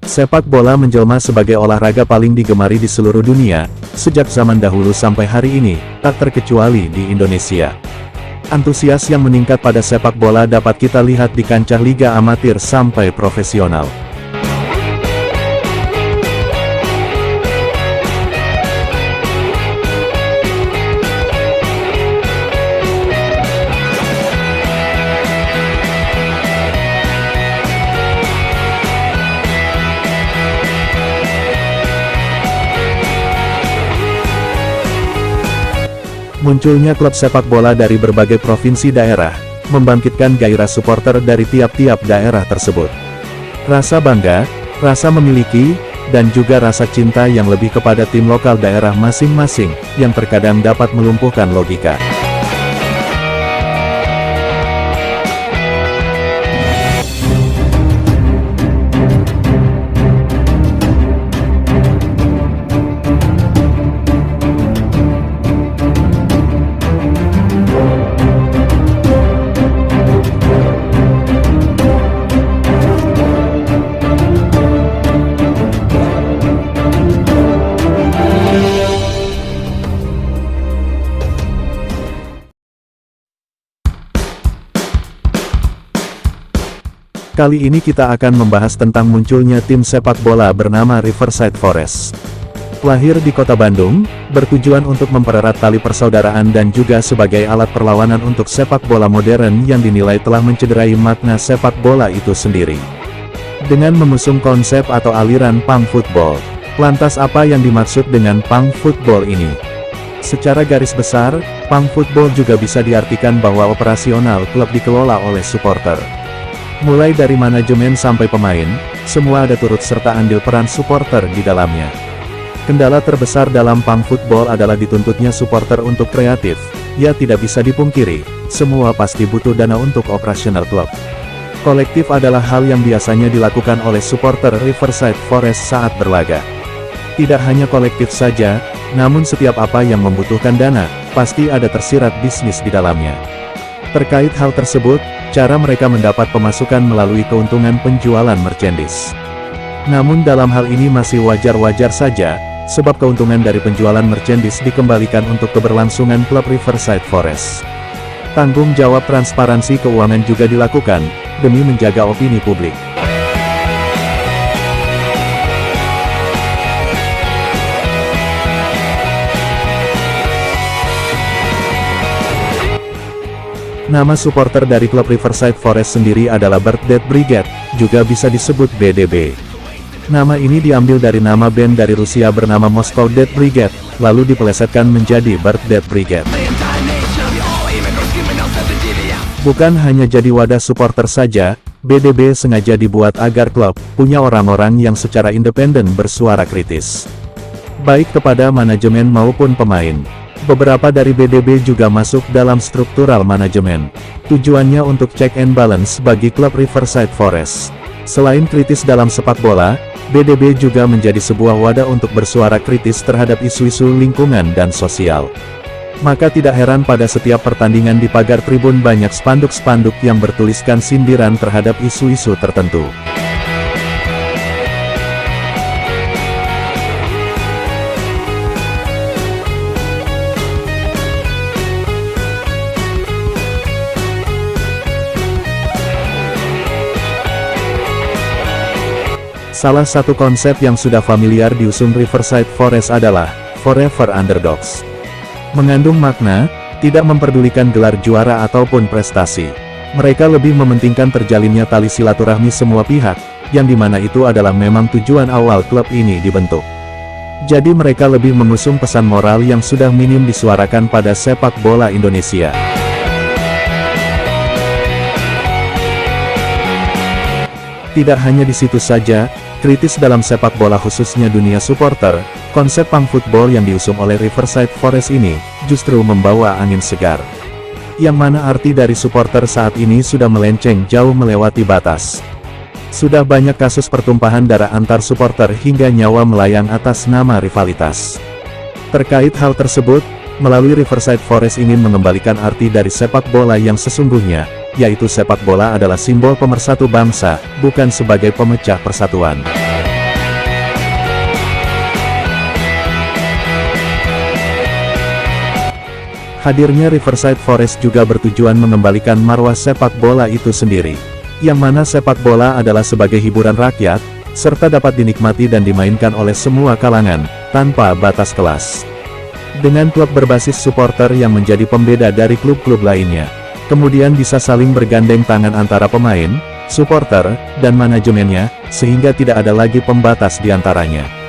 Sepak bola menjelma sebagai olahraga paling digemari di seluruh dunia, sejak zaman dahulu sampai hari ini, tak terkecuali di Indonesia. Antusias yang meningkat pada sepak bola dapat kita lihat di kancah liga amatir sampai profesional. Munculnya klub sepak bola dari berbagai provinsi daerah, membangkitkan gairah supporter dari tiap-tiap daerah tersebut. Rasa bangga, rasa memiliki, dan juga rasa cinta yang lebih kepada tim lokal daerah masing-masing, yang terkadang dapat melumpuhkan logika. Kali ini kita akan membahas tentang munculnya tim sepak bola bernama Riverside Forest. Lahir di kota Bandung, bertujuan untuk mempererat tali persaudaraan dan juga sebagai alat perlawanan untuk sepak bola modern yang dinilai telah mencederai makna sepak bola itu sendiri. Dengan mengusung konsep atau aliran punk football, lantas apa yang dimaksud dengan punk football ini? Secara garis besar, punk football juga bisa diartikan bahwa operasional klub dikelola oleh supporter. Mulai dari manajemen sampai pemain, semua ada turut serta andil peran supporter di dalamnya. Kendala terbesar dalam punk football adalah dituntutnya supporter untuk kreatif. Ya tidak bisa dipungkiri, semua pasti butuh dana untuk operasional klub. Kolektif adalah hal yang biasanya dilakukan oleh supporter Riverside Forest saat berlaga. Tidak hanya kolektif saja, namun setiap apa yang membutuhkan dana, pasti ada tersirat bisnis di dalamnya. Terkait hal tersebut, cara mereka mendapat pemasukan melalui keuntungan penjualan merchandise. Namun dalam hal ini masih wajar-wajar saja, sebab keuntungan dari penjualan merchandise dikembalikan untuk keberlangsungan klub Riverside Forest. Tanggung jawab transparansi keuangan juga dilakukan, demi menjaga opini publik. Nama supporter dari klub Riverside Forest sendiri adalah Bird Dead Brigade, juga bisa disebut BDB. Nama ini diambil dari nama band dari Rusia bernama Moscow Dead Brigade, lalu dipelesetkan menjadi Bird Dead Brigade. Bukan hanya jadi wadah supporter saja, BDB sengaja dibuat agar klub punya orang-orang yang secara independen bersuara kritis, baik kepada manajemen maupun pemain. Beberapa dari BDB juga masuk dalam struktural manajemen. Tujuannya untuk check and balance bagi klub Riverside Forest. Selain kritis dalam sepak bola, BDB juga menjadi sebuah wadah untuk bersuara kritis terhadap isu-isu lingkungan dan sosial. Maka tidak heran pada setiap pertandingan di pagar tribun banyak spanduk-spanduk yang bertuliskan sindiran terhadap isu-isu tertentu. Salah satu konsep yang sudah familiar diusung Riverside Forest adalah Forever Underdogs. Mengandung makna, tidak memperdulikan gelar juara ataupun prestasi. Mereka lebih mementingkan terjalinnya tali silaturahmi semua pihak, yang dimana itu adalah memang tujuan awal klub ini dibentuk. Jadi mereka lebih mengusung pesan moral yang sudah minim disuarakan pada sepak bola Indonesia. Tidak hanya di situ saja, kritis dalam sepak bola khususnya dunia supporter, konsep punk football yang diusung oleh Riverside Forest ini, justru membawa angin segar. Yang mana arti dari supporter saat ini sudah melenceng jauh melewati batas. Sudah banyak kasus pertumpahan darah antar supporter hingga nyawa melayang atas nama rivalitas. Terkait hal tersebut, melalui Riverside Forest ingin mengembalikan arti dari sepak bola yang sesungguhnya, yaitu sepak bola adalah simbol pemersatu bangsa, bukan sebagai pemecah persatuan. Hadirnya Riverside Forest juga bertujuan mengembalikan marwah sepak bola itu sendiri. Yang mana sepak bola adalah sebagai hiburan rakyat, serta dapat dinikmati dan dimainkan oleh semua kalangan, tanpa batas kelas. Dengan klub berbasis supporter yang menjadi pembeda dari klub-klub lainnya. Kemudian bisa saling bergandeng tangan antara pemain, supporter, dan manajemennya, sehingga tidak ada lagi pembatas di antaranya.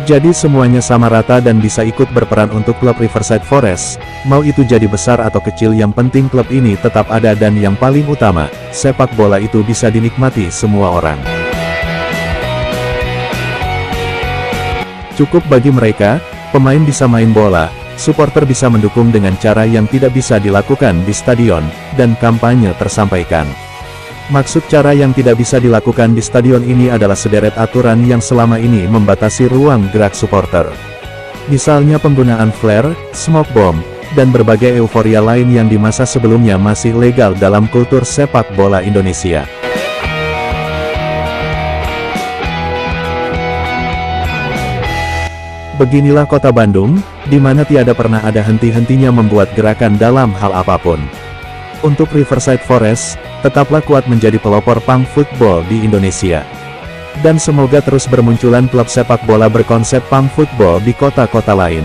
Jadi semuanya sama rata dan bisa ikut berperan untuk klub Riverside Forest, mau itu jadi besar atau kecil, yang penting klub ini tetap ada dan yang paling utama, sepak bola itu bisa dinikmati semua orang. Cukup bagi mereka, pemain bisa main bola, supporter bisa mendukung dengan cara yang tidak bisa dilakukan di stadion, dan kampanye tersampaikan. Maksud cara yang tidak bisa dilakukan di stadion ini adalah sederet aturan yang selama ini membatasi ruang gerak supporter. Misalnya penggunaan flare, smoke bomb, dan berbagai euforia lain yang di masa sebelumnya masih legal dalam kultur sepak bola Indonesia. Beginilah kota Bandung, di mana tiada pernah ada henti-hentinya membuat gerakan dalam hal apapun. Untuk Riverside Forest, tetaplah kuat menjadi pelopor punk football di Indonesia. Dan semoga terus bermunculan klub sepak bola berkonsep punk football di kota-kota lain.